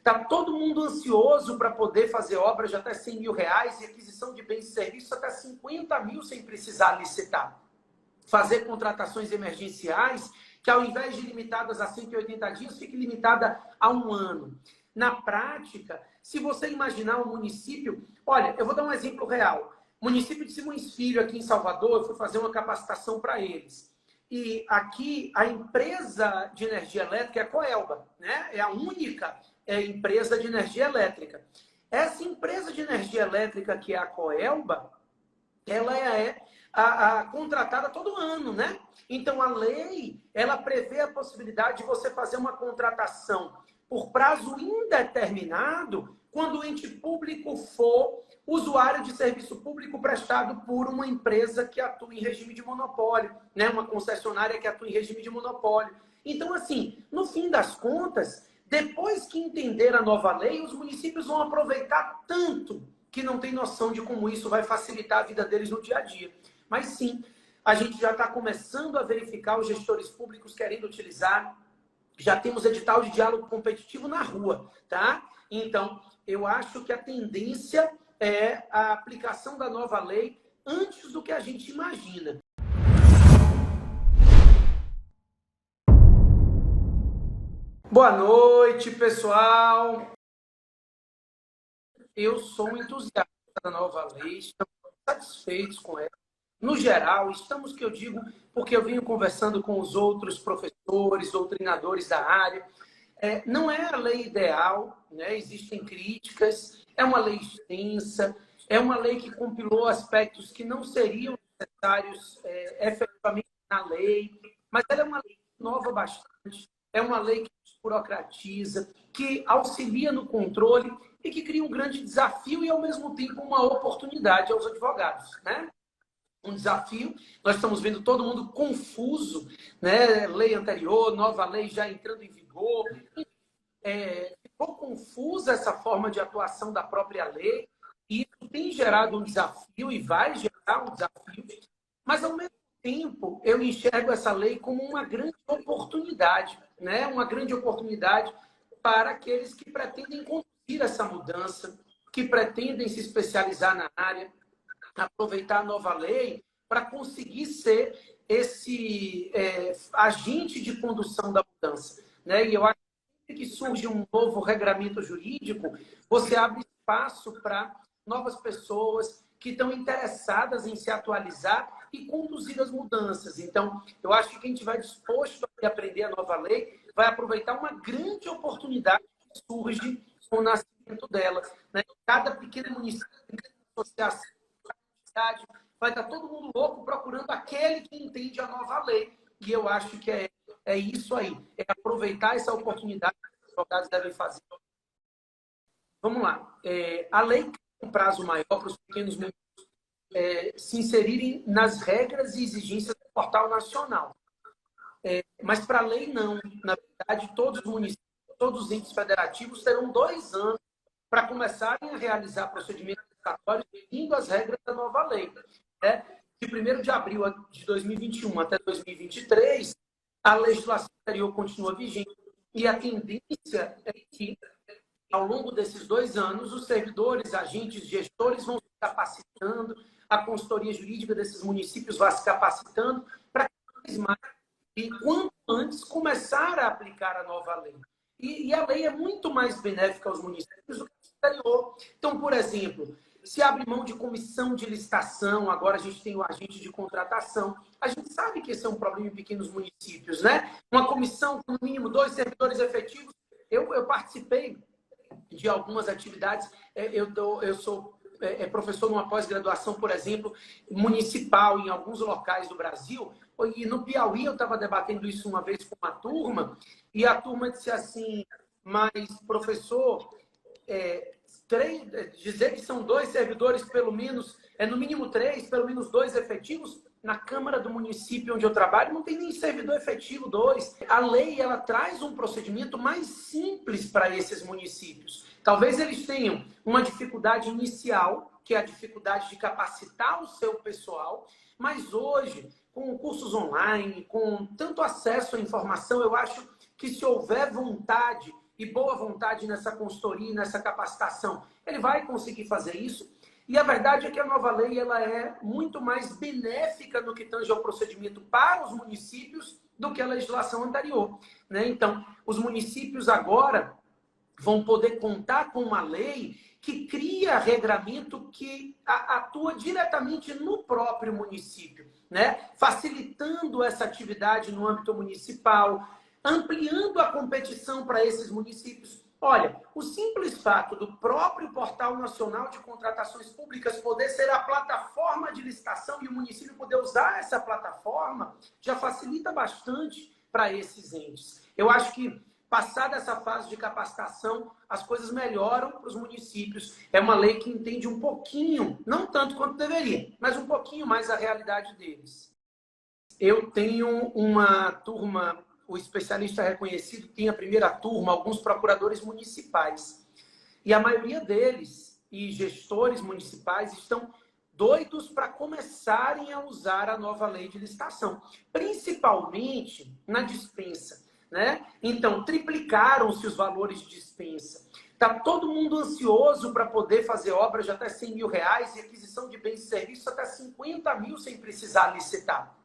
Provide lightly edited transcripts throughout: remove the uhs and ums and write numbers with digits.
Está todo mundo ansioso para poder fazer obras de até 100 mil reais e aquisição de bens e serviços até 50 mil sem precisar licitar. Fazer contratações emergenciais que, ao invés de limitadas a 180 dias, fique limitada a 1 ano. Na prática, se você imaginar um município... Olha, eu vou dar um exemplo real. O município de Simões Filho, aqui em Salvador, eu fui fazer uma capacitação para eles. E aqui, a empresa de energia elétrica é a Coelba, né? É a única empresa de energia elétrica. Essa empresa de energia elétrica, que é a Coelba, ela é contratada todo ano, né? Então, a lei, ela prevê a possibilidade de você fazer uma contratação por prazo indeterminado quando o ente público for usuário de serviço público prestado por uma empresa que atua em regime de monopólio, né? Uma concessionária que atua em regime de monopólio. Então, assim, no fim das contas, depois que entender a nova lei, os municípios vão aproveitar tanto que não tem noção de como isso vai facilitar a vida deles no dia a dia. Mas sim, a gente já está começando a verificar os gestores públicos querendo utilizar. Já temos edital de diálogo competitivo na rua, tá? Então, eu acho que a tendência é a aplicação da nova lei antes do que a gente imagina. Boa noite, pessoal! Eu sou um entusiasta da nova lei, estamos satisfeitos com ela. No geral, estamos, que eu digo, porque eu venho conversando com os outros professores, doutrinadores da área. Não é a lei ideal, né? Existem críticas, é uma lei extensa, é uma lei que compilou aspectos que não seriam necessários efetivamente na lei, mas ela é uma lei que inova bastante, é uma lei que desburocratiza, que auxilia no controle e que cria um grande desafio e, ao mesmo tempo, uma oportunidade aos advogados, né? Um desafio, nós estamos vendo todo mundo confuso, né? Lei anterior, nova lei já entrando em vigor. Ficou confusa essa forma de atuação da própria lei, e isso tem gerado um desafio e vai gerar um desafio, mas, ao mesmo tempo, eu enxergo essa lei como uma grande oportunidade, né? Uma grande oportunidade para aqueles que pretendem conduzir essa mudança, que pretendem se especializar na área, aproveitar a nova lei para conseguir ser esse agente de condução da mudança, né? E eu acho que surge um novo regramento jurídico, você abre espaço para novas pessoas que estão interessadas em se atualizar e conduzir as mudanças. Então, eu acho que quem estiver disposto a aprender a nova lei vai aproveitar uma grande oportunidade que surge com o nascimento dela, né? Cada pequeno município, cada associação, vai estar todo mundo louco procurando aquele que entende a nova lei. E eu acho que é isso aí. É aproveitar essa oportunidade que os advogados devem fazer. Vamos lá. A lei tem um prazo maior para os pequenos municípios se inserirem nas regras e exigências do Portal Nacional. Mas para a lei, não. Na verdade, todos os municípios, todos os entes federativos terão 2 anos para começarem a realizar procedimentos licitatórios seguindo as regras da nova lei. De 1º de abril de 2021 até 2023, a legislação anterior continua vigente e a tendência é que, ao longo desses 2 anos, os servidores, agentes, gestores vão se capacitando, a consultoria jurídica desses municípios vai se capacitando para cada vez mais e, quanto antes, começar a aplicar a nova lei. E a lei é muito mais benéfica aos municípios do que a anterior. Então, por exemplo, se abre mão de comissão de licitação, agora a gente tem o agente de contratação. A gente sabe que esse é um problema em pequenos municípios, né? Uma comissão com no mínimo 2 servidores efetivos. Eu participei de algumas atividades. Eu sou professor numa pós-graduação, por exemplo, municipal em alguns locais do Brasil. E no Piauí eu estava debatendo isso uma vez com uma turma, e a turma disse assim: mas, professor, dizer que são 2 servidores, pelo menos, no mínimo 3, pelo menos 2 efetivos, na Câmara do município onde eu trabalho, não tem nem servidor efetivo 2. A lei, ela traz um procedimento mais simples para esses municípios. Talvez eles tenham uma dificuldade inicial, que é a dificuldade de capacitar o seu pessoal, mas hoje, com cursos online, com tanto acesso à informação, eu acho que se houver vontade e boa vontade nessa consultoria, nessa capacitação, ele vai conseguir fazer isso. E a verdade é que a nova lei ela é muito mais benéfica no que tange ao procedimento para os municípios do que a legislação anterior, né? Então, os municípios agora vão poder contar com uma lei que cria regramento que atua diretamente no próprio município, né? Facilitando essa atividade no âmbito municipal, ampliando a competição para esses municípios. Olha, o simples fato do próprio Portal Nacional de Contratações Públicas poder ser a plataforma de licitação e o município poder usar essa plataforma já facilita bastante para esses entes. Eu acho que, passada essa fase de capacitação, as coisas melhoram para os municípios. É uma lei que entende um pouquinho, não tanto quanto deveria, mas um pouquinho mais a realidade deles. Eu tenho uma turma, o especialista reconhecido tem a primeira turma, alguns procuradores municipais. E a maioria deles, e gestores municipais, estão doidos para começarem a usar a nova lei de licitação, principalmente na dispensa, né? Então, triplicaram-se os valores de dispensa. Está todo mundo ansioso para poder fazer obras de até R$100 mil e aquisição de bens e serviços até 50 mil sem precisar licitar.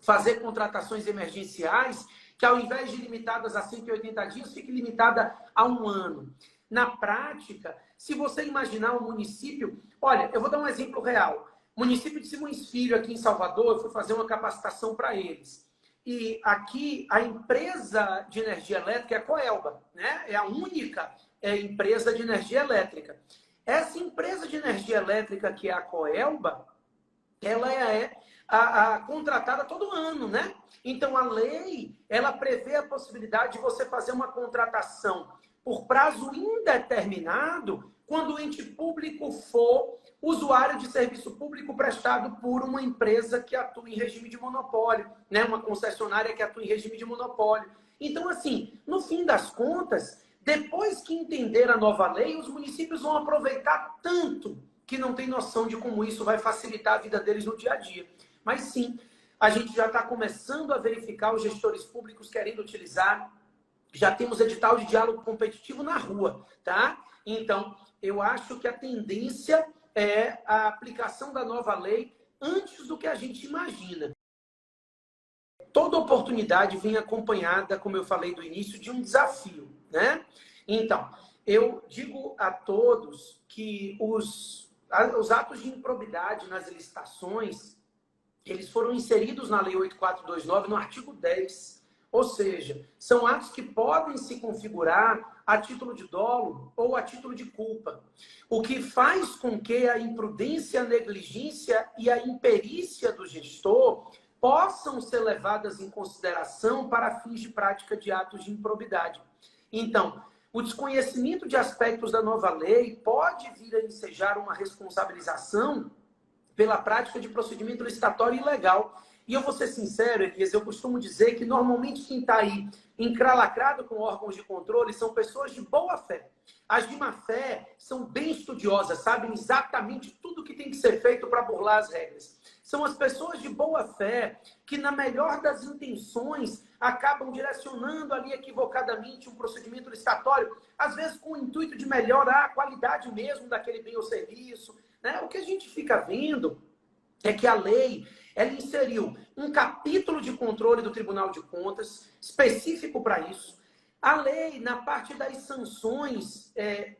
Fazer contratações emergenciais que, ao invés de limitadas a 180 dias, fique limitada a 1 ano. Na prática, se você imaginar um município... Olha, eu vou dar um exemplo real. O município de Simões Filho, aqui em Salvador, eu fui fazer uma capacitação para eles. E aqui, a empresa de energia elétrica é a Coelba, né? É a única empresa de energia elétrica. Essa empresa de energia elétrica, que é a Coelba, ela é contratada todo ano, né? Então, a lei, ela prevê a possibilidade de você fazer uma contratação por prazo indeterminado quando o ente público for usuário de serviço público prestado por uma empresa que atua em regime de monopólio, né? Uma concessionária que atua em regime de monopólio. Então, assim, no fim das contas, depois que entender a nova lei, os municípios vão aproveitar tanto que não tem noção de como isso vai facilitar a vida deles no dia a dia. Mas sim, a gente já está começando a verificar os gestores públicos querendo utilizar. Já temos edital de diálogo competitivo na rua, tá? Então, eu acho que a tendência é a aplicação da nova lei antes do que a gente imagina. Toda oportunidade vem acompanhada, como eu falei do início, de um desafio, né? Então, eu digo a todos que os atos de improbidade nas licitações, eles foram inseridos na Lei 8429 no artigo 10. Ou seja, são atos que podem se configurar a título de dolo ou a título de culpa. O que faz com que a imprudência, a negligência e a imperícia do gestor possam ser levadas em consideração para fins de prática de atos de improbidade. Então, o desconhecimento de aspectos da nova lei pode vir a ensejar uma responsabilização pela prática de procedimento licitatório ilegal. E eu vou ser sincero, Elias, eu costumo dizer que normalmente quem está aí encralacrado com órgãos de controle são pessoas de boa fé. As de má fé são bem estudiosas, sabem exatamente tudo que tem que ser feito para burlar as regras. São as pessoas de boa fé que, na melhor das intenções, acabam direcionando ali equivocadamente um procedimento licitatório, às vezes com o intuito de melhorar a qualidade mesmo daquele bem ou serviço, né? O que a gente fica vendo é que a lei, ela inseriu um capítulo de controle do Tribunal de Contas específico para isso. A lei, na parte das sanções,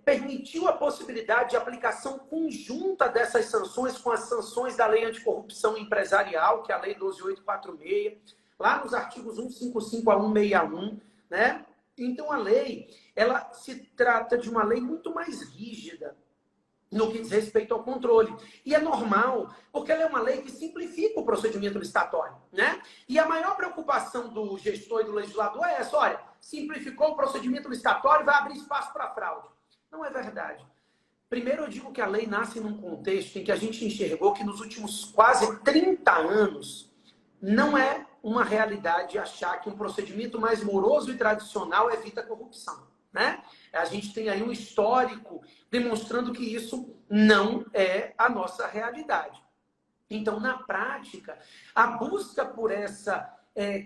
permitiu a possibilidade de aplicação conjunta dessas sanções com as sanções da Lei Anticorrupção Empresarial, que é a Lei 12.846, lá nos artigos 155 a 161, né? Então, a lei, ela se trata de uma lei muito mais rígida no que diz respeito ao controle. E é normal, porque ela é uma lei que simplifica o procedimento licitatório, né? E a maior preocupação do gestor e do legislador é essa: olha, simplificou o procedimento licitatório, vai abrir espaço para fraude. Não é verdade. Primeiro, eu digo que a lei nasce num contexto em que a gente enxergou que nos últimos quase 30 anos não é uma realidade achar que um procedimento mais moroso e tradicional evita a corrupção, né? A gente tem aí um histórico demonstrando que isso não é a nossa realidade. Então, na prática, a busca por essa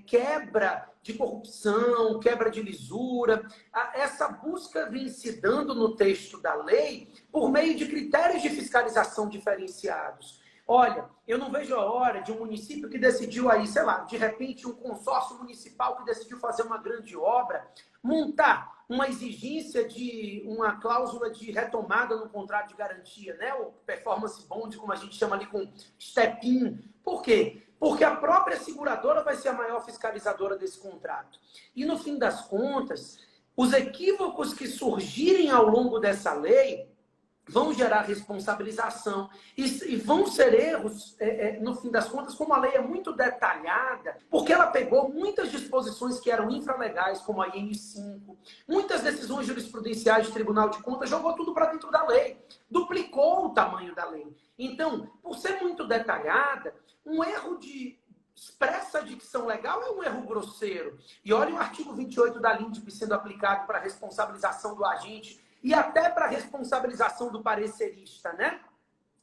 quebra de corrupção, quebra de lisura. Essa busca vem se dando no texto da lei por meio de critérios de fiscalização diferenciados. Olha, eu não vejo a hora de um município que decidiu aí, sei lá, de repente um consórcio municipal que decidiu fazer uma grande obra, montar uma exigência de uma cláusula de retomada no contrato de garantia, né? O performance bond, como a gente chama ali com step-in. Por quê? Porque a própria seguradora vai ser a maior fiscalizadora desse contrato. E no fim das contas, os equívocos que surgirem ao longo dessa lei vão gerar responsabilização e vão ser erros, no fim das contas, como a lei é muito detalhada, porque ela pegou muitas disposições que eram infralegais, como a IN5, muitas decisões jurisprudenciais do Tribunal de Contas, jogou tudo para dentro da lei, duplicou o tamanho da lei. Então, por ser muito detalhada, um erro de expressa dicção legal é um erro grosseiro. E olha o artigo 28 da LINDB sendo aplicado para a responsabilização do agente e até para a responsabilização do parecerista, né?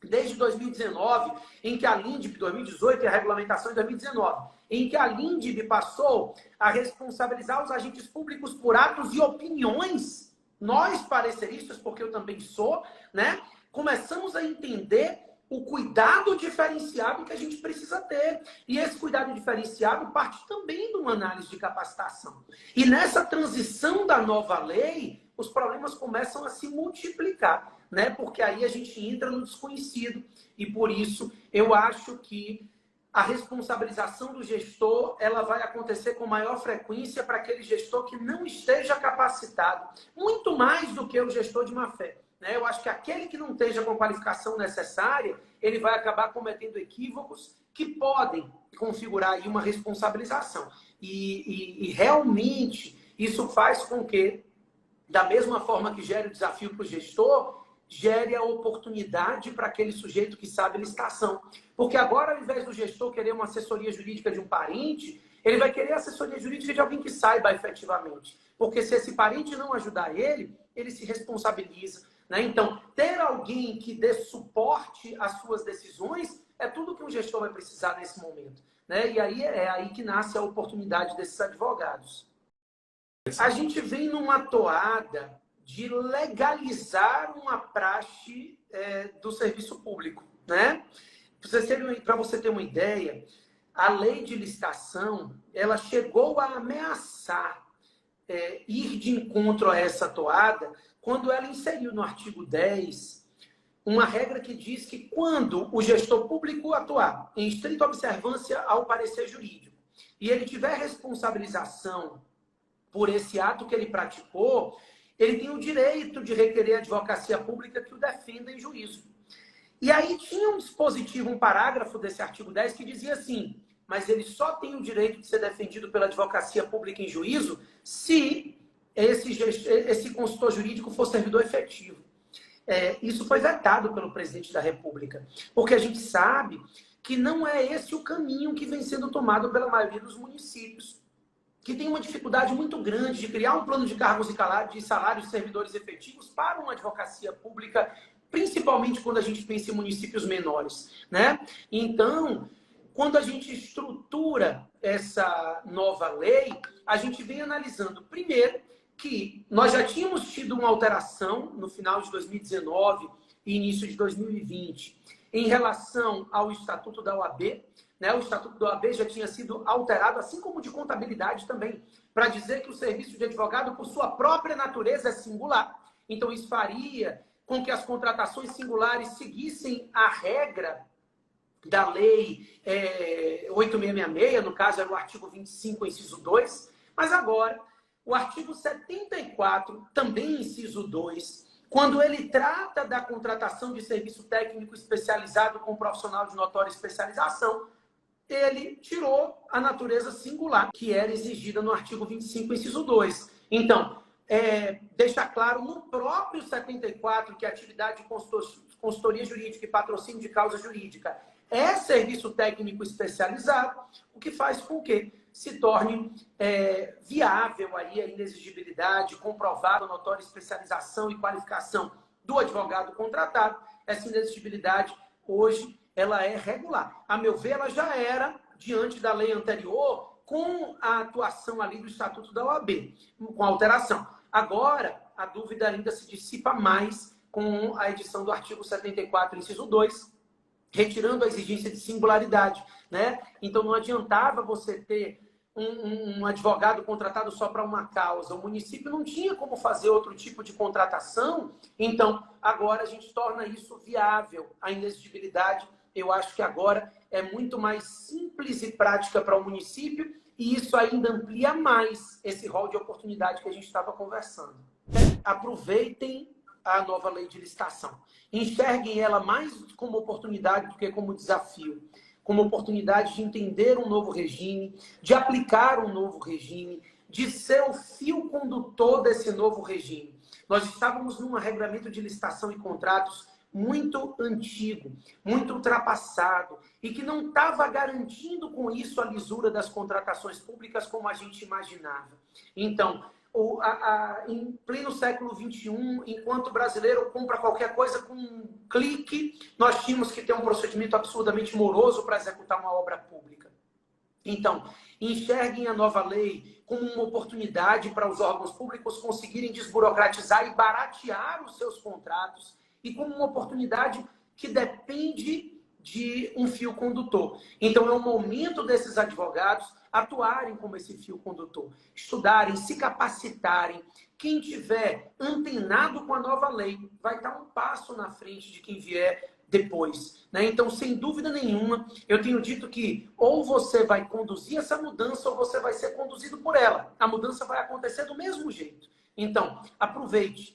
Desde 2019, em que a LINDB, 2018 e a regulamentação em 2019, em que a LINDB passou a responsabilizar os agentes públicos por atos e opiniões. Nós, pareceristas, porque eu também sou, né? Começamos a entender o cuidado diferenciado que a gente precisa ter. E esse cuidado diferenciado parte também de uma análise de capacitação. E nessa transição da nova lei, os problemas começam a se multiplicar, né? Porque aí a gente entra no desconhecido. E por isso eu acho que a responsabilização do gestor ela vai acontecer com maior frequência para aquele gestor que não esteja capacitado, muito mais do que o gestor de má-fé. Eu acho que aquele que não esteja com a qualificação necessária, ele vai acabar cometendo equívocos que podem configurar aí uma responsabilização. E realmente isso faz com que, da mesma forma que gere o desafio para o gestor, gere a oportunidade para aquele sujeito que sabe licitação. Porque agora, ao invés do gestor querer uma assessoria jurídica de um parente, ele vai querer a assessoria jurídica de alguém que saiba efetivamente. Porque se esse parente não ajudar ele, ele se responsabiliza. Então, ter alguém que dê suporte às suas decisões é tudo que um gestor vai precisar nesse momento. E aí é aí que nasce a oportunidade desses advogados. A gente vem numa toada de legalizar uma praxe do serviço público. Para você ter uma ideia, a lei de licitação ela chegou a ameaçar ir de encontro a essa toada quando ela inseriu no artigo 10 uma regra que diz que quando o gestor público atuar em estrita observância ao parecer jurídico e ele tiver responsabilização por esse ato que ele praticou, ele tem o direito de requerer a advocacia pública que o defenda em juízo. E aí tinha um dispositivo, um parágrafo desse artigo 10 que dizia assim: mas ele só tem o direito de ser defendido pela advocacia pública em juízo se esse consultor jurídico for servidor efetivo. Isso foi vetado pelo presidente da República, porque a gente sabe que não é esse o caminho que vem sendo tomado pela maioria dos municípios, que tem uma dificuldade muito grande de criar um plano de cargos e salários de servidores efetivos para uma advocacia pública, principalmente quando a gente pensa em municípios menores. Então, quando a gente estrutura essa nova lei, a gente vem analisando, primeiro, que nós já tínhamos tido uma alteração no final de 2019 e início de 2020 em relação ao Estatuto da OAB. O Estatuto da OAB já tinha sido alterado, assim como de contabilidade também, para dizer que o serviço de advogado, por sua própria natureza, é singular. Então, isso faria com que as contratações singulares seguissem a regra da Lei 8666, no caso era o artigo 25, inciso 2, mas agora o artigo 74, também inciso 2, quando ele trata da contratação de serviço técnico especializado com profissional de notória especialização, ele tirou a natureza singular, que era exigida no artigo 25, inciso 2. Então, deixa claro no próprio 74 que a atividade de consultoria jurídica e patrocínio de causa jurídica é serviço técnico especializado, o que faz com que se torne viável aí a inexigibilidade, comprovada a notória especialização e qualificação do advogado contratado. Essa inexigibilidade, hoje, ela é regular. A meu ver, ela já era, diante da lei anterior, com a atuação ali do Estatuto da OAB, com a alteração. Agora, a dúvida ainda se dissipa mais com a edição do artigo 74, inciso 2, retirando a exigência de singularidade, né? Então, não adiantava você ter um advogado contratado só para uma causa. O município não tinha como fazer outro tipo de contratação. Então, agora a gente torna isso viável. A inexigibilidade, eu acho que agora é muito mais simples e prática para o município e isso ainda amplia mais esse rol de oportunidade que a gente estava conversando. Aproveitem a nova lei de licitação. Enxerguem ela mais como oportunidade do que como desafio. Como oportunidade de entender um novo regime, de aplicar um novo regime, de ser o fio condutor desse novo regime. Nós estávamos num regulamento de licitação e contratos muito antigo, muito ultrapassado, e que não estava garantindo com isso a lisura das contratações públicas como a gente imaginava. Então, em pleno século XXI, enquanto o brasileiro compra qualquer coisa com um clique, nós tínhamos que ter um procedimento absurdamente moroso para executar uma obra pública. Então, enxerguem a nova lei como uma oportunidade para os órgãos públicos conseguirem desburocratizar e baratear os seus contratos e como uma oportunidade que depende de um fio condutor. Então, é o momento desses advogados atuarem como esse fio condutor, estudarem, se capacitarem. Quem tiver antenado com a nova lei vai estar um passo na frente de quem vier depois, né? Então, sem dúvida nenhuma, eu tenho dito que ou você vai conduzir essa mudança ou você vai ser conduzido por ela. A mudança vai acontecer do mesmo jeito. Então, aproveite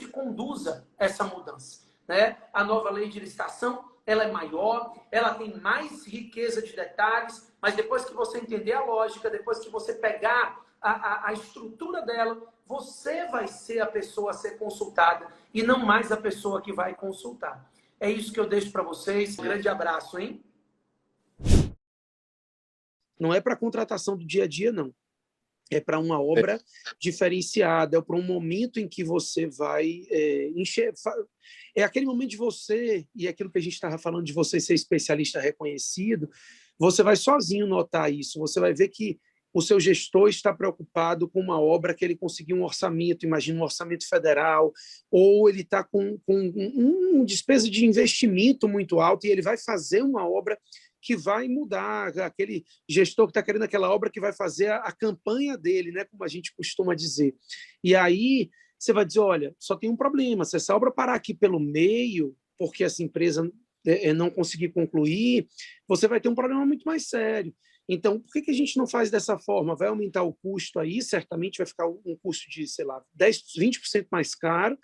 e conduza essa mudança, né? A nova lei de licitação, ela é maior, ela tem mais riqueza de detalhes, mas depois que você entender a lógica, depois que você pegar a estrutura dela, você vai ser a pessoa a ser consultada e não mais a pessoa que vai consultar. É isso que eu deixo para vocês. Um grande abraço, hein? Não é para contratação do dia a dia, não. É para uma obra diferenciada, é para um momento em que você vai enxergar. É aquele momento de você, e aquilo que a gente estava falando de você ser especialista reconhecido, você vai sozinho notar isso, você vai ver que o seu gestor está preocupado com uma obra que ele conseguiu um orçamento, imagina um orçamento federal, ou ele está com uma despesa de investimento muito alto e ele vai fazer uma obra que vai mudar, aquele gestor que está querendo aquela obra que vai fazer a campanha dele, né, como a gente costuma dizer. E aí você vai dizer, olha, só tem um problema, se essa obra parar aqui pelo meio, porque essa empresa não conseguir concluir, você vai ter um problema muito mais sério. Então, por que a gente não faz dessa forma? Vai aumentar o custo aí, certamente vai ficar um custo de, sei lá, 10%, 20% mais caro,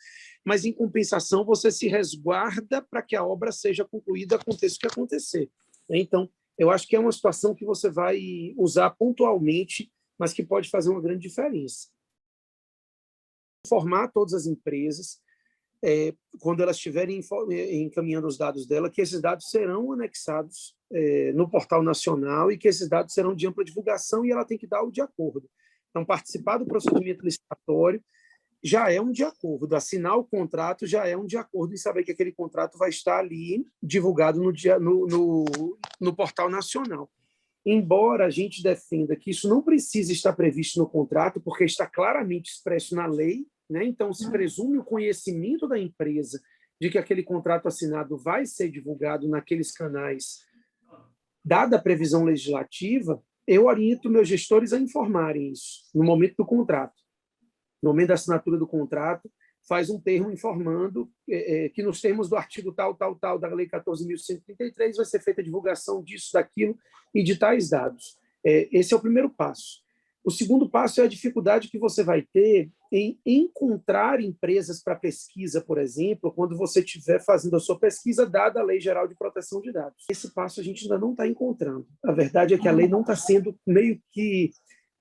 mas, em compensação, você se resguarda para que a obra seja concluída, aconteça o que acontecer. Então, eu acho que é uma situação que você vai usar pontualmente, mas que pode fazer uma grande diferença. Informar todas as empresas, quando elas estiverem encaminhando os dados dela, que esses dados serão anexados no portal nacional e que esses dados serão de ampla divulgação e ela tem que dar o de acordo. Então, participar do procedimento licitatório já é um de acordo, assinar o contrato já é um de acordo em saber que aquele contrato vai estar ali divulgado no portal nacional. Embora a gente defenda que isso não precisa estar previsto no contrato, porque está claramente expresso na lei, né? Então se presume o conhecimento da empresa de que aquele contrato assinado vai ser divulgado naqueles canais, dada a previsão legislativa, eu oriento meus gestores a informarem isso no momento do contrato. No momento da assinatura do contrato, faz um termo informando que nos termos do artigo tal da Lei 14.133 vai ser feita a divulgação disso, daquilo e de tais dados. Esse é o primeiro passo. O segundo passo é a dificuldade que você vai ter em encontrar empresas para pesquisa, por exemplo, quando você estiver fazendo a sua pesquisa, dada a Lei Geral de Proteção de Dados. Esse passo a gente ainda não está encontrando. A verdade é que a lei não está sendo meio que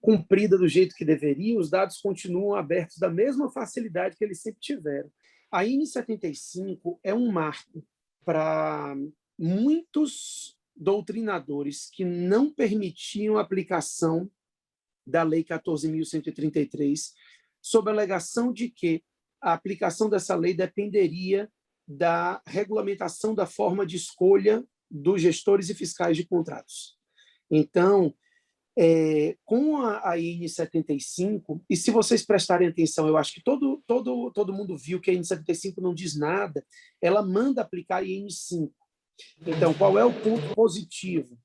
cumprida do jeito que deveria, os dados continuam abertos da mesma facilidade que eles sempre tiveram. A IN 75 é um marco para muitos doutrinadores que não permitiam a aplicação da Lei 14.133, sob a alegação de que a aplicação dessa lei dependeria da regulamentação da forma de escolha dos gestores e fiscais de contratos. Então, Com a IN 75, e se vocês prestarem atenção, eu acho que todo mundo viu que a IN 75 não diz nada, ela manda aplicar a IN 5. Então, qual é o ponto positivo?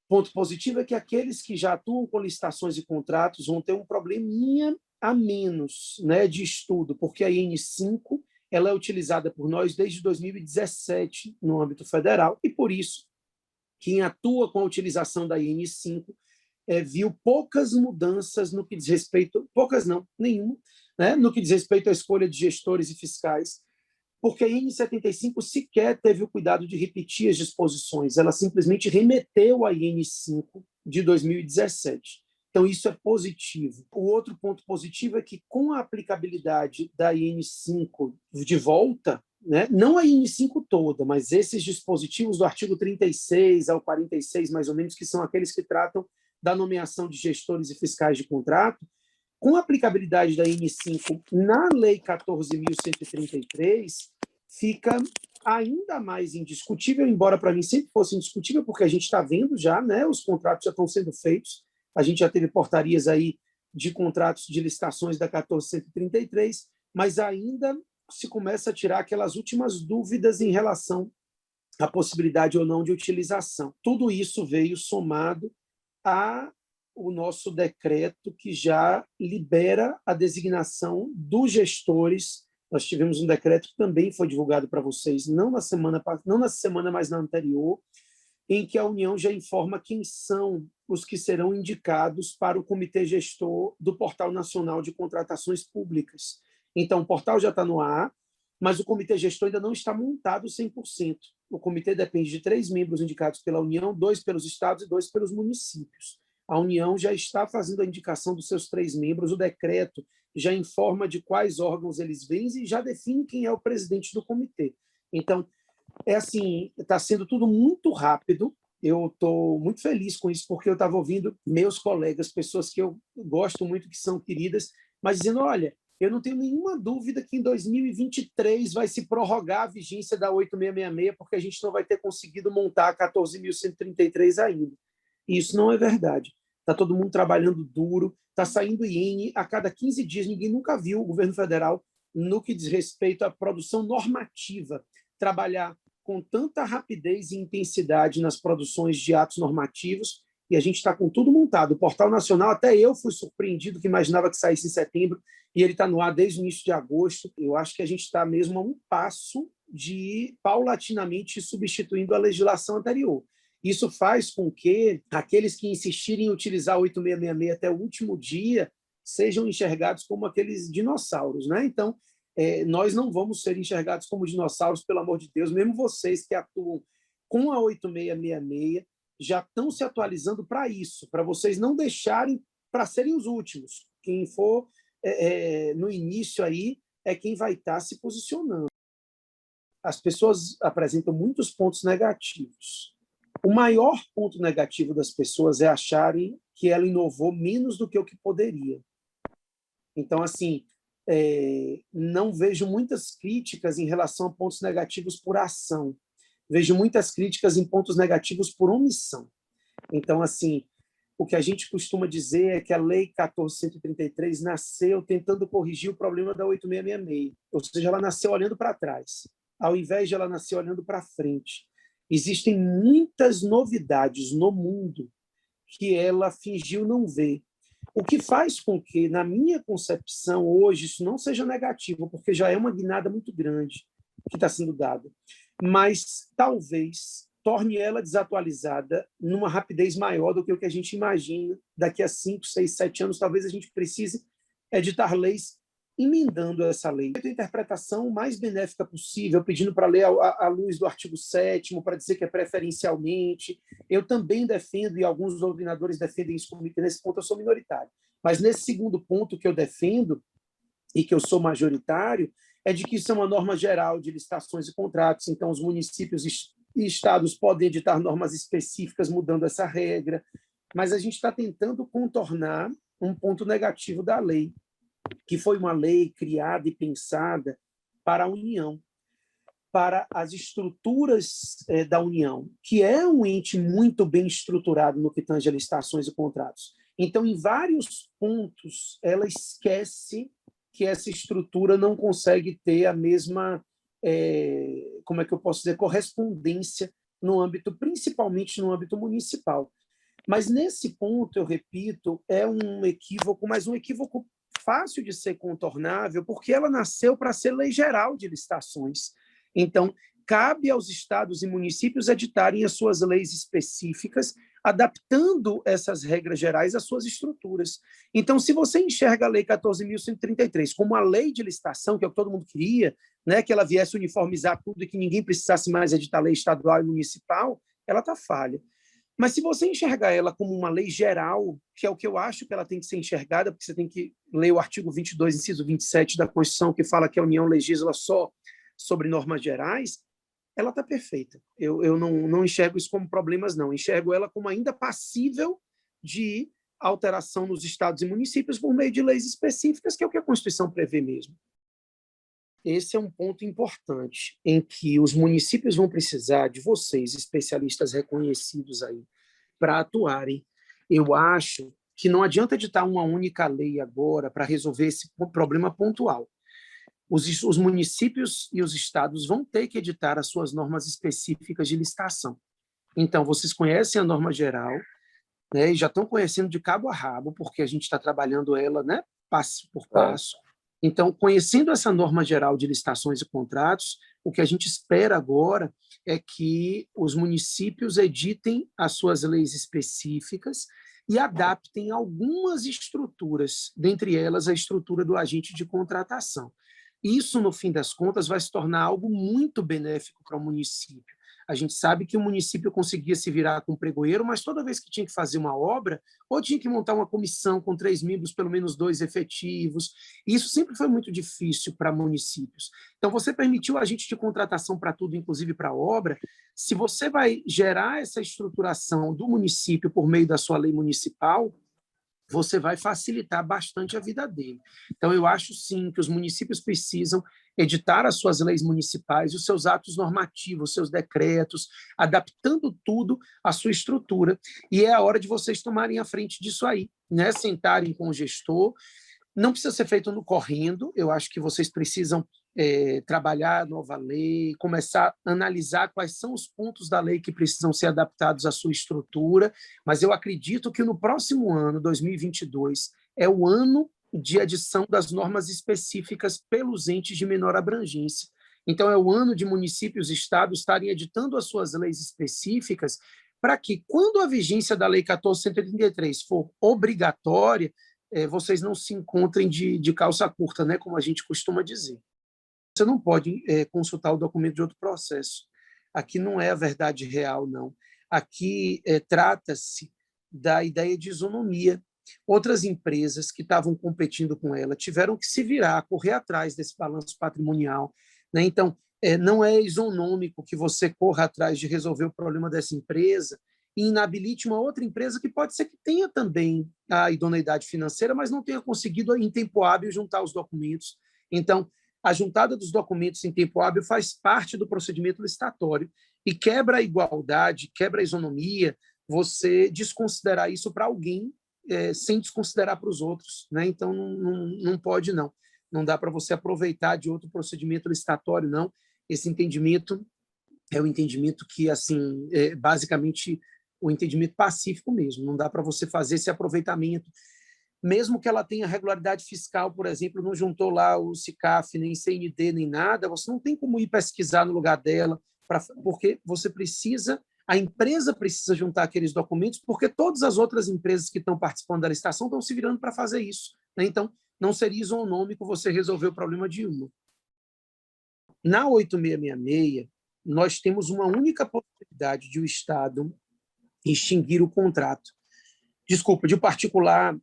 O ponto positivo é que aqueles que já atuam com licitações e contratos vão ter um probleminha a menos, né, de estudo, porque a IN 5 ela é utilizada por nós desde 2017 no âmbito federal, e por isso, quem atua com a utilização da IN 5 viu poucas mudanças no que diz respeito, poucas não, nenhuma, né, no que diz respeito à escolha de gestores e fiscais, porque a IN 75 sequer teve o cuidado de repetir as disposições, ela simplesmente remeteu a IN 5 de 2017. Então, isso é positivo. O outro ponto positivo é que, com a aplicabilidade da IN 5 de volta, né, não a IN 5 toda, mas esses dispositivos do artigo 36 ao 46, mais ou menos, que são aqueles que tratam da nomeação de gestores e fiscais de contrato, com a aplicabilidade da IN 5 na Lei 14.133, fica ainda mais indiscutível, embora para mim sempre fosse indiscutível, porque a gente está vendo já, né, os contratos já estão sendo feitos, a gente já teve portarias aí de contratos de licitações da 14.133, mas ainda se começa a tirar aquelas últimas dúvidas em relação à possibilidade ou não de utilização. Tudo isso veio somado a o nosso decreto que já libera a designação dos gestores. Nós tivemos um decreto que também foi divulgado para vocês, não nessa semana, mas na anterior, em que a União já informa quem são os que serão indicados para o Comitê Gestor do Portal Nacional de Contratações Públicas. Então, o portal já está no ar, mas o Comitê Gestor ainda não está montado 100%. O comitê depende de 3 membros indicados pela União, 2 pelos estados e 2 pelos municípios. A União já está fazendo a indicação dos seus 3 membros, o decreto já informa de quais órgãos eles vêm e já define quem é o presidente do comitê. Então, assim, está sendo tudo muito rápido. Eu estou muito feliz com isso, porque eu estava ouvindo meus colegas, pessoas que eu gosto muito, que são queridas, mas dizendo, olha, eu não tenho nenhuma dúvida que em 2023 vai se prorrogar a vigência da 8666, porque a gente não vai ter conseguido montar a 14.133 ainda. E isso não é verdade. Está todo mundo trabalhando duro, está saindo IN a cada 15 dias, ninguém nunca viu o governo federal, no que diz respeito à produção normativa, trabalhar com tanta rapidez e intensidade nas produções de atos normativos, e a gente está com tudo montado. O Portal Nacional, até eu fui surpreendido, que imaginava que saísse em setembro, e ele está no ar desde o início de agosto. Eu acho que a gente está mesmo a um passo de ir paulatinamente substituindo a legislação anterior. Isso faz com que aqueles que insistirem em utilizar a 8666 até o último dia sejam enxergados como aqueles dinossauros, né? Então, nós não vamos ser enxergados como dinossauros, pelo amor de Deus. Mesmo vocês que atuam com a 8666 já estão se atualizando para isso, para vocês não deixarem para serem os últimos. Quem for no início aí é quem vai estar se posicionando. As pessoas apresentam muitos pontos negativos. O maior ponto negativo das pessoas é acharem que ela inovou menos do que o que poderia. Então, assim, não vejo muitas críticas em relação a pontos negativos por ação. Vejo muitas críticas em pontos negativos por omissão. Então, assim, o que a gente costuma dizer é que a Lei 14.133 nasceu tentando corrigir o problema da 8666, ou seja, ela nasceu olhando para trás, ao invés de ela nascer olhando para frente. Existem muitas novidades no mundo que ela fingiu não ver, o que faz com que, na minha concepção, hoje, isso não seja negativo, porque já é uma guinada muito grande que está sendo dada, mas talvez torne ela desatualizada numa rapidez maior do que o que a gente imagina. Daqui a 5, 6, 7 anos, talvez a gente precise editar leis emendando essa lei. A interpretação mais benéfica possível, pedindo para ler à luz do artigo 7º, para dizer que é preferencialmente. Eu também defendo, e alguns doutrinadores defendem isso comigo, que nesse ponto eu sou minoritário. Mas nesse segundo ponto que eu defendo, e que eu sou majoritário, é de que isso é uma norma geral de licitações e contratos, então os municípios e estados podem editar normas específicas mudando essa regra, mas a gente está tentando contornar um ponto negativo da lei, que foi uma lei criada e pensada para a União. para as estruturas da União, que é um ente muito bem estruturado no que tange a licitações e contratos. Então, em vários pontos, ela esquece que essa estrutura não consegue ter a mesma, como é que eu posso dizer, correspondência no âmbito, principalmente no âmbito municipal. Mas nesse ponto, eu repito, é um equívoco, mas um equívoco fácil de ser contornável, porque ela nasceu para ser lei geral de licitações. Então, cabe aos estados e municípios editarem as suas leis específicas, adaptando essas regras gerais às suas estruturas. Então, se você enxerga a Lei 14.133 como a lei de licitação, que é o que todo mundo queria, né, que ela viesse uniformizar tudo e que ninguém precisasse mais editar lei estadual e municipal, ela está falha. Mas se você enxergar ela como uma lei geral, que é o que eu acho que ela tem que ser enxergada, porque você tem que ler o artigo 22, inciso 27 da Constituição, que fala que a União legisla só sobre normas gerais, ela está perfeita. Eu não enxergo isso como problemas, não. Enxergo ela como ainda passível de alteração nos estados e municípios por meio de leis específicas, que é o que a Constituição prevê mesmo. Esse é um ponto importante, em que os municípios vão precisar de vocês, especialistas reconhecidos aí, para atuarem. Eu acho que não adianta editar uma única lei agora para resolver esse problema pontual. Os municípios e os estados vão ter que editar as suas normas específicas de licitação. Então, vocês conhecem a norma geral, né, e já estão conhecendo de cabo a rabo, porque a gente está trabalhando ela, né, passo por passo. Então, conhecendo essa norma geral de licitações e contratos, o que a gente espera agora é que os municípios editem as suas leis específicas e adaptem algumas estruturas, dentre elas a estrutura do agente de contratação. Isso, no fim das contas, vai se tornar algo muito benéfico para o município. A gente sabe que o município conseguia se virar com o pregoeiro, mas toda vez que tinha que fazer uma obra, ou tinha que montar uma comissão com 3 membros, pelo menos 2 efetivos. E isso sempre foi muito difícil para municípios. Então, você permitiu o agente de contratação para tudo, inclusive para a obra. Se você vai gerar essa estruturação do município por meio da sua lei municipal, você vai facilitar bastante a vida dele. Então, eu acho, sim, que os municípios precisam editar as suas leis municipais, os seus atos normativos, os seus decretos, adaptando tudo à sua estrutura. E é a hora de vocês tomarem a frente disso aí, né? Sentarem com o gestor. Não precisa ser feito no correndo, eu acho que vocês precisam trabalhar a nova lei, começar a analisar quais são os pontos da lei que precisam ser adaptados à sua estrutura, mas eu acredito que no próximo ano, 2022, é o ano de adição das normas específicas pelos entes de menor abrangência. Então, é o ano de municípios e estados estarem editando as suas leis específicas para que, quando a vigência da Lei 14.133 for obrigatória, vocês não se encontrem de calça curta, né, como a gente costuma dizer. Você não pode consultar o documento de outro processo. Aqui não é a verdade real, não. Aqui trata-se da ideia de isonomia. Outras empresas que estavam competindo com ela tiveram que se virar, correr atrás desse balanço patrimonial, né? Então, não é isonômico que você corra atrás de resolver o problema dessa empresa e inabilite uma outra empresa que pode ser que tenha também a idoneidade financeira, mas não tenha conseguido, em tempo hábil, juntar os documentos. Então, a juntada dos documentos em tempo hábil faz parte do procedimento licitatório e quebra a igualdade, quebra a isonomia, você desconsiderar isso para alguém sem desconsiderar para os outros, né? Então, não pode, não. Não dá para você aproveitar de outro procedimento licitatório, não. Esse entendimento é o entendimento que, assim, é basicamente o entendimento pacífico mesmo. Não dá para você fazer esse aproveitamento. Mesmo que ela tenha regularidade fiscal, por exemplo, não juntou lá o SICAF, nem CND, nem nada, você não tem como ir pesquisar no lugar dela, porque você precisa, a empresa precisa juntar aqueles documentos, porque todas as outras empresas que estão participando da licitação estão se virando para fazer isso, né? Então, não seria isonômico você resolver o problema de uma. Na 8666, nós temos uma única possibilidade de o Estado extinguir o contrato. Desculpa, de o particular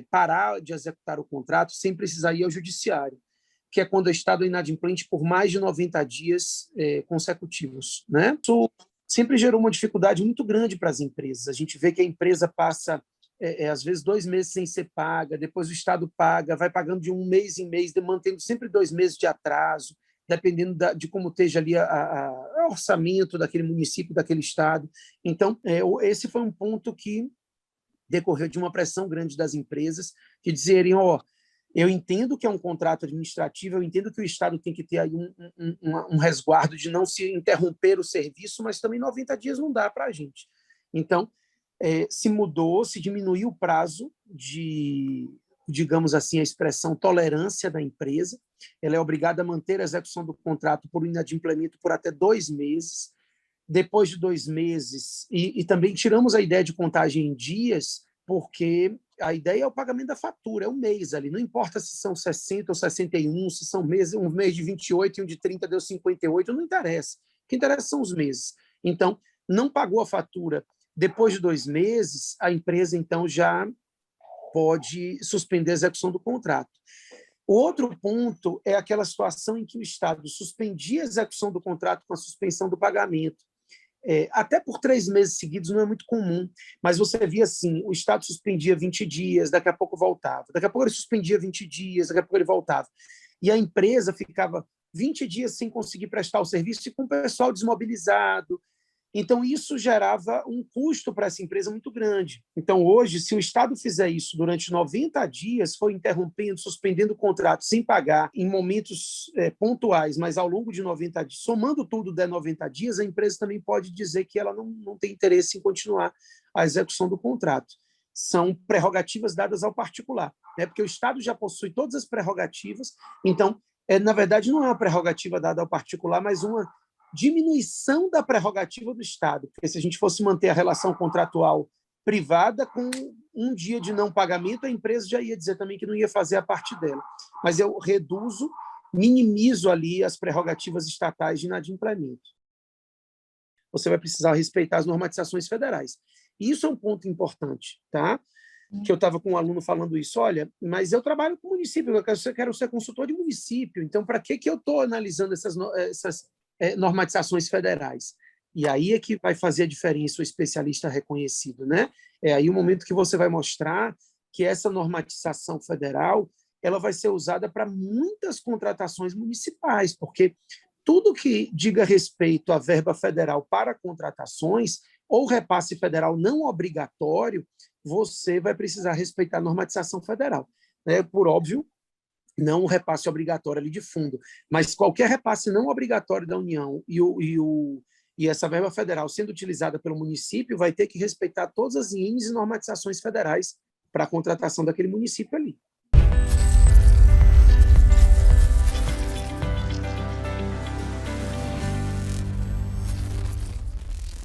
parar de executar o contrato sem precisar ir ao judiciário, que é quando o Estado é inadimplente por mais de 90 dias consecutivos, né? Isso sempre gerou uma dificuldade muito grande para as empresas. A gente vê que a empresa passa, às vezes, 2 meses sem ser paga, depois o Estado paga, vai pagando de um mês em mês, mantendo sempre 2 meses de atraso. dependendo de como esteja ali o orçamento daquele município, daquele estado. Então, esse foi um ponto que decorreu de uma pressão grande das empresas, que dizerem, eu entendo que é um contrato administrativo, eu entendo que o Estado tem que ter aí um resguardo de não se interromper o serviço, mas também 90 dias não dá para a gente. Então, se mudou, se diminuiu o prazo de, digamos assim, a expressão tolerância da empresa. Ela é obrigada a manter a execução do contrato por inadimplemento por até 2 meses. Depois de 2 meses, e também tiramos a ideia de contagem em dias, porque a ideia é o pagamento da fatura, é um mês ali, não importa se são 60 ou 61, se são meses, um mês de 28 e um de 30 deu 58, não interessa. O que interessa são os meses. Então, não pagou a fatura depois de 2 meses, a empresa, então, já pode suspender a execução do contrato. O outro ponto é aquela situação em que o Estado suspendia a execução do contrato com a suspensão do pagamento. Até por 3 meses seguidos não é muito comum, mas você via assim, o Estado suspendia 20 dias, daqui a pouco voltava, daqui a pouco ele suspendia 20 dias, daqui a pouco ele voltava. E a empresa ficava 20 dias sem conseguir prestar o serviço e com o pessoal desmobilizado. Então, isso gerava um custo para essa empresa muito grande. Então, hoje, se o Estado fizer isso durante 90 dias, for interrompendo, suspendendo o contrato sem pagar em momentos pontuais, mas ao longo de 90 dias, somando tudo der 90 dias, a empresa também pode dizer que ela não tem interesse em continuar a execução do contrato. São prerrogativas dadas ao particular, né? Porque o Estado já possui todas as prerrogativas, então, na verdade, não é uma prerrogativa dada ao particular, mas uma diminuição da prerrogativa do Estado, porque se a gente fosse manter a relação contratual privada, com 1 dia de não pagamento, a empresa já ia dizer também que não ia fazer a parte dela. Mas eu reduzo, minimizo ali as prerrogativas estatais de inadimplemento. Você vai precisar respeitar as normatizações federais. E isso é um ponto importante, tá? Que eu estava com um aluno falando isso, olha, mas eu trabalho com município, eu quero ser consultor de município, então para que eu estou analisando essas normatizações federais? E aí é que vai fazer a diferença o especialista reconhecido, né? É aí o momento que você vai mostrar que essa normatização federal ela vai ser usada para muitas contratações municipais, porque tudo que diga respeito à verba federal para contratações ou repasse federal não obrigatório, você vai precisar respeitar a normatização federal, né? Por óbvio, não o repasse obrigatório ali de fundo, mas qualquer repasse não obrigatório da União e essa verba federal sendo utilizada pelo município vai ter que respeitar todas as INs e normatizações federais para a contratação daquele município ali.